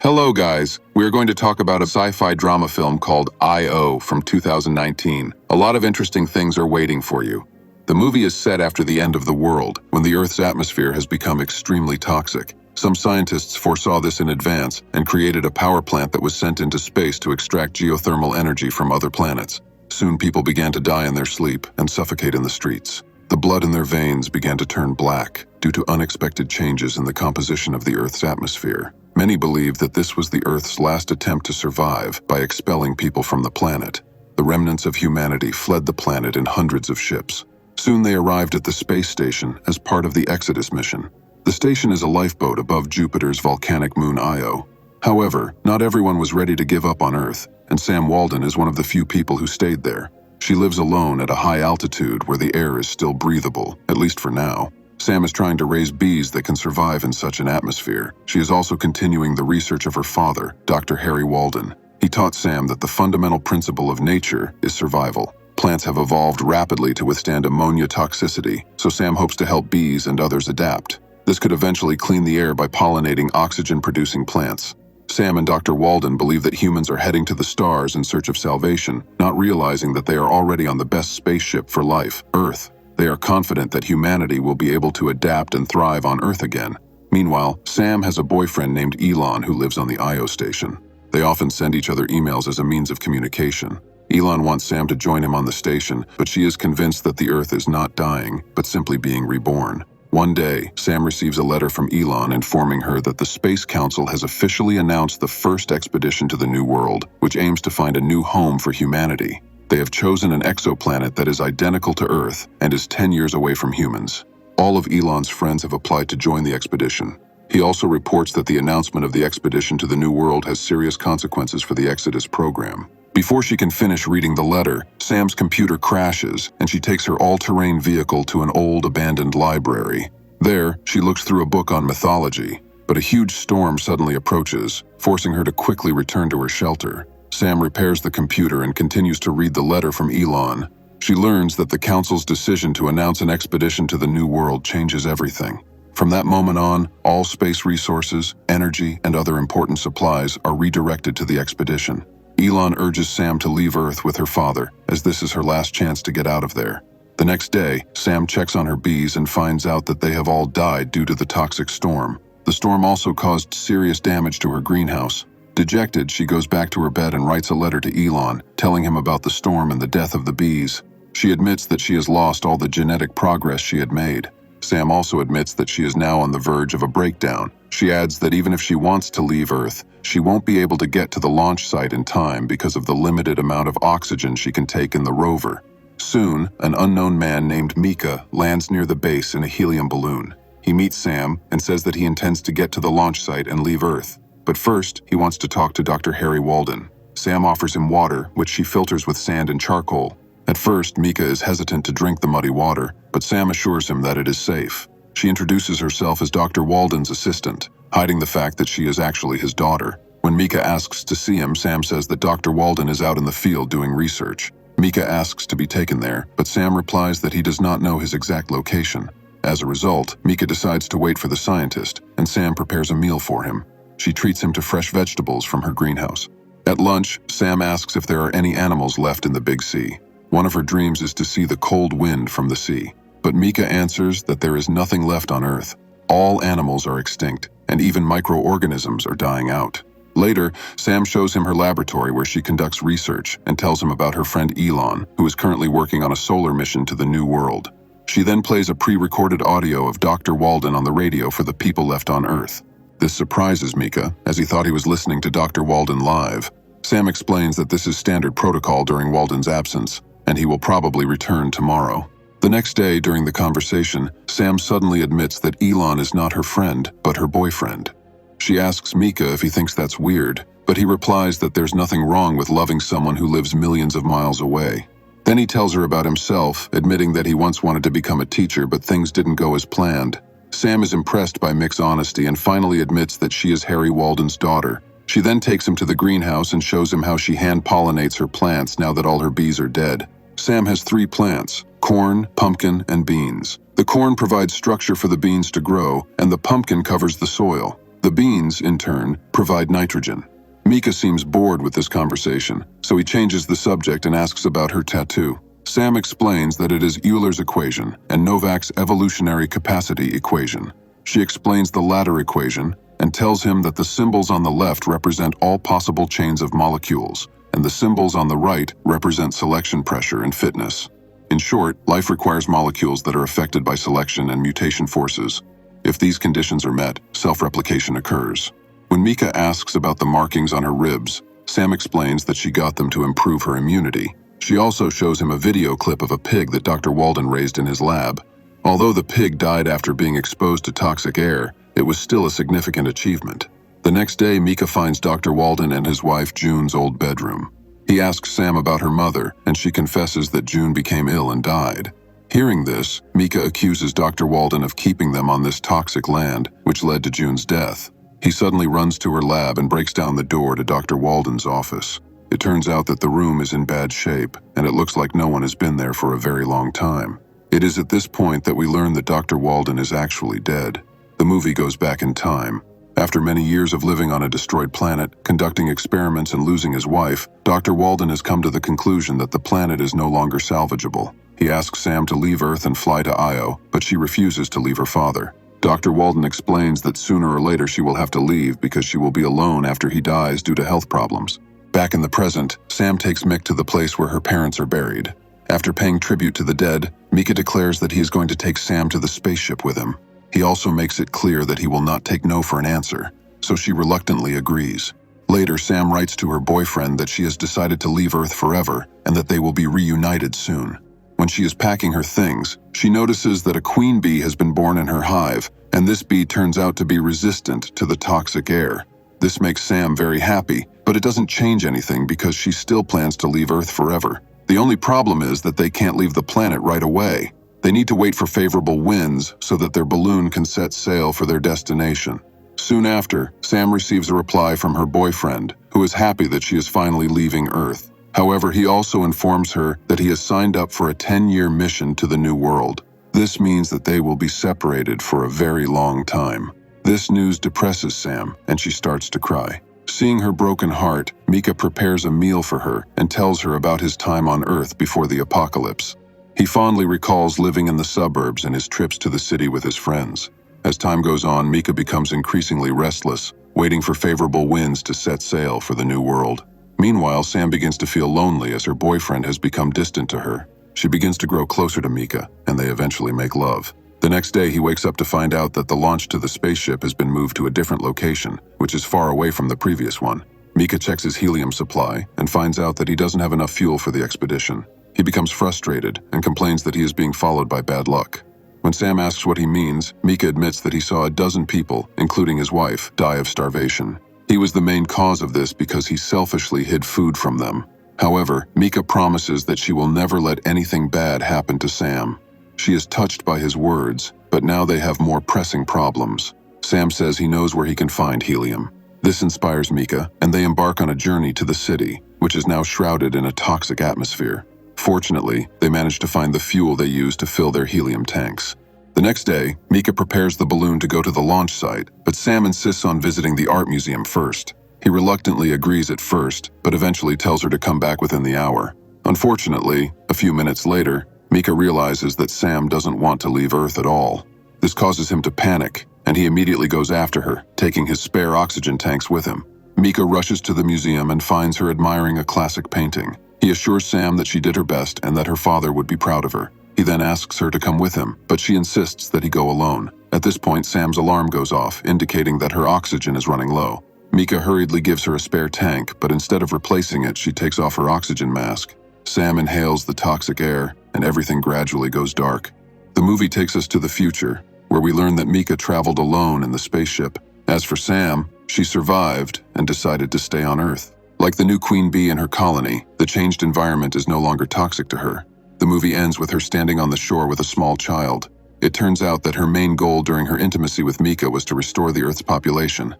Hello guys, we are going to talk about a sci-fi drama film called I.O. from 2019. A lot of interesting things are waiting for you. The movie is set after the end of the world, when the Earth's atmosphere has become extremely toxic. Some scientists foresaw this in advance and created a power plant that was sent into space to extract geothermal energy from other planets. Soon people began to die in their sleep and suffocate in the streets. The blood in their veins began to turn black due to unexpected changes in the composition of the Earth's atmosphere. Many believe that this was the Earth's last attempt to survive by expelling people from the planet. The remnants of humanity fled the planet in hundreds of ships. Soon they arrived at the space station as part of the Exodus mission. The station is a lifeboat above Jupiter's volcanic moon Io. However, not everyone was ready to give up on Earth, and Sam Walden is one of the few people who stayed there. She lives alone at a high altitude where the air is still breathable, at least for now. Sam is trying to raise bees that can survive in such an atmosphere. She is also continuing the research of her father, Dr. Harry Walden. He taught Sam that the fundamental principle of nature is survival. Plants have evolved rapidly to withstand ammonia toxicity, so Sam hopes to help bees and others adapt. This could eventually clean the air by pollinating oxygen-producing plants. Sam and Dr. Walden believe that humans are heading to the stars in search of salvation, not realizing that they are already on the best spaceship for life, Earth. They are confident that humanity will be able to adapt and thrive on Earth again. Meanwhile, Sam has a boyfriend named Elon who lives on the Io station. They often send each other emails as a means of communication. Elon wants Sam to join him on the station, but she is convinced that the Earth is not dying, but simply being reborn. One day, Sam receives a letter from Elon informing her that the Space Council has officially announced the first expedition to the New World, which aims to find a new home for humanity. They have chosen an exoplanet that is identical to Earth and is 10 years away from humans. All of Elon's friends have applied to join the expedition. He also reports that the announcement of the expedition to the New World has serious consequences for the Exodus program. Before she can finish reading the letter, Sam's computer crashes and she takes her all-terrain vehicle to an old abandoned library. There, she looks through a book on mythology, but a huge storm suddenly approaches, forcing her to quickly return to her shelter. Sam repairs the computer and continues to read the letter from Elon. She learns that the Council's decision to announce an expedition to the New World changes everything. From that moment on, all space resources, energy, and other important supplies are redirected to the expedition. Elon urges Sam to leave Earth with her father, as this is her last chance to get out of there. The next day, Sam checks on her bees and finds out that they have all died due to the toxic storm. The storm also caused serious damage to her greenhouse. Dejected, she goes back to her bed and writes a letter to Elon, telling him about the storm and the death of the bees. She admits that she has lost all the genetic progress she had made. Sam also admits that she is now on the verge of a breakdown. She adds that even if she wants to leave Earth, she won't be able to get to the launch site in time because of the limited amount of oxygen she can take in the rover. Soon, an unknown man named Mika lands near the base in a helium balloon. He meets Sam and says that he intends to get to the launch site and leave Earth. But first, he wants to talk to Dr. Harry Walden. Sam offers him water, which she filters with sand and charcoal. At first, Mika is hesitant to drink the muddy water, but Sam assures him that it is safe. She introduces herself as Dr. Walden's assistant, hiding the fact that she is actually his daughter. When Mika asks to see him, Sam says that Dr. Walden is out in the field doing research. Mika asks to be taken there, but Sam replies that he does not know his exact location. As a result, Mika decides to wait for the scientist, and Sam prepares a meal for him. She treats him to fresh vegetables from her greenhouse. At lunch, Sam asks if there are any animals left in the big sea. One of her dreams is to see the cold wind from the sea. But Mika answers that there is nothing left on Earth. All animals are extinct, and even microorganisms are dying out. Later, Sam shows him her laboratory where she conducts research and tells him about her friend Elon, who is currently working on a solar mission to the New World. She then plays a pre-recorded audio of Dr. Walden on the radio for the people left on Earth. This surprises Mika, as he thought he was listening to Dr. Walden live. Sam explains that this is standard protocol during Walden's absence, and he will probably return tomorrow. The next day, during the conversation, Sam suddenly admits that Elon is not her friend, but her boyfriend. She asks Mika if he thinks that's weird, but he replies that there's nothing wrong with loving someone who lives millions of miles away. Then he tells her about himself, admitting that he once wanted to become a teacher, but things didn't go as planned. Sam is impressed by Mick's honesty and finally admits that she is Harry Walden's daughter. She then takes him to the greenhouse and shows him how she hand-pollinates her plants now that all her bees are dead. Sam has 3 plants: corn, pumpkin, and beans. The corn provides structure for the beans to grow, and the pumpkin covers the soil. The beans, in turn, provide nitrogen. Mika seems bored with this conversation, so he changes the subject and asks about her tattoo. Sam explains that it is Euler's equation and Novak's evolutionary capacity equation. She explains the latter equation and tells him that the symbols on the left represent all possible chains of molecules, and the symbols on the right represent selection pressure and fitness. In short, life requires molecules that are affected by selection and mutation forces. If these conditions are met, self-replication occurs. When Mika asks about the markings on her ribs, Sam explains that she got them to improve her immunity. She also shows him a video clip of a pig that Dr. Walden raised in his lab. Although the pig died after being exposed to toxic air, it was still a significant achievement. The next day, Mika finds Dr. Walden in his wife June's old bedroom. He asks Sam about her mother, and she confesses that June became ill and died. Hearing this, Mika accuses Dr. Walden of keeping them on this toxic land, which led to June's death. He suddenly runs to her lab and breaks down the door to Dr. Walden's office. It turns out that the room is in bad shape, and it looks like no one has been there for a very long time. It is at this point that we learn that Dr. Walden is actually dead. The movie goes back in time. After many years of living on a destroyed planet, conducting experiments and losing his wife, Dr. Walden has come to the conclusion that the planet is no longer salvageable. He asks Sam to leave Earth and fly to Io, but she refuses to leave her father. Dr. Walden explains that sooner or later she will have to leave because she will be alone after he dies due to health problems. Back in the present, Sam takes Mick to the place where her parents are buried. After paying tribute to the dead, Mika declares that he is going to take Sam to the spaceship with him. He also makes it clear that he will not take no for an answer, so she reluctantly agrees. Later, Sam writes to her boyfriend that she has decided to leave Earth forever and that they will be reunited soon. When she is packing her things, she notices that a queen bee has been born in her hive, and this bee turns out to be resistant to the toxic air. This makes Sam very happy, but it doesn't change anything because she still plans to leave Earth forever. The only problem is that they can't leave the planet right away. They need to wait for favorable winds so that their balloon can set sail for their destination. Soon after, Sam receives a reply from her boyfriend, who is happy that she is finally leaving Earth. However, he also informs her that he has signed up for a 10-year mission to the New World. This means that they will be separated for a very long time. This news depresses Sam, and she starts to cry. Seeing her broken heart, Mika prepares a meal for her and tells her about his time on Earth before the apocalypse. He fondly recalls living in the suburbs and his trips to the city with his friends. As time goes on, Mika becomes increasingly restless, waiting for favorable winds to set sail for the New World. Meanwhile, Sam begins to feel lonely as her boyfriend has become distant to her. She begins to grow closer to Mika, and they eventually make love. The next day, he wakes up to find out that the launch to the spaceship has been moved to a different location, which is far away from the previous one. Mika checks his helium supply and finds out that he doesn't have enough fuel for the expedition. He becomes frustrated and complains that he is being followed by bad luck. When Sam asks what he means, Mika admits that he saw a dozen people, including his wife, die of starvation. He was the main cause of this because he selfishly hid food from them. However, Mika promises that she will never let anything bad happen to Sam. She is touched by his words, but now they have more pressing problems. Sam says he knows where he can find helium. This inspires Mika, and they embark on a journey to the city, which is now shrouded in a toxic atmosphere. Fortunately, they manage to find the fuel they use to fill their helium tanks. The next day, Mika prepares the balloon to go to the launch site, but Sam insists on visiting the art museum first. He reluctantly agrees at first, but eventually tells her to come back within the hour. Unfortunately, a few minutes later, Mika realizes that Sam doesn't want to leave Earth at all. This causes him to panic, and he immediately goes after her, taking his spare oxygen tanks with him. Mika rushes to the museum and finds her admiring a classic painting. He assures Sam that she did her best and that her father would be proud of her. He then asks her to come with him, but she insists that he go alone. At this point, Sam's alarm goes off, indicating that her oxygen is running low. Mika hurriedly gives her a spare tank, but instead of replacing it, she takes off her oxygen mask. Sam inhales the toxic air, and everything gradually goes dark. The movie takes us to the future, where we learn that Mika traveled alone in the spaceship. As for Sam, she survived and decided to stay on Earth. Like the new queen bee in her colony, the changed environment is no longer toxic to her. The movie ends with her standing on the shore with a small child. It turns out that her main goal during her intimacy with Mika was to restore the Earth's population.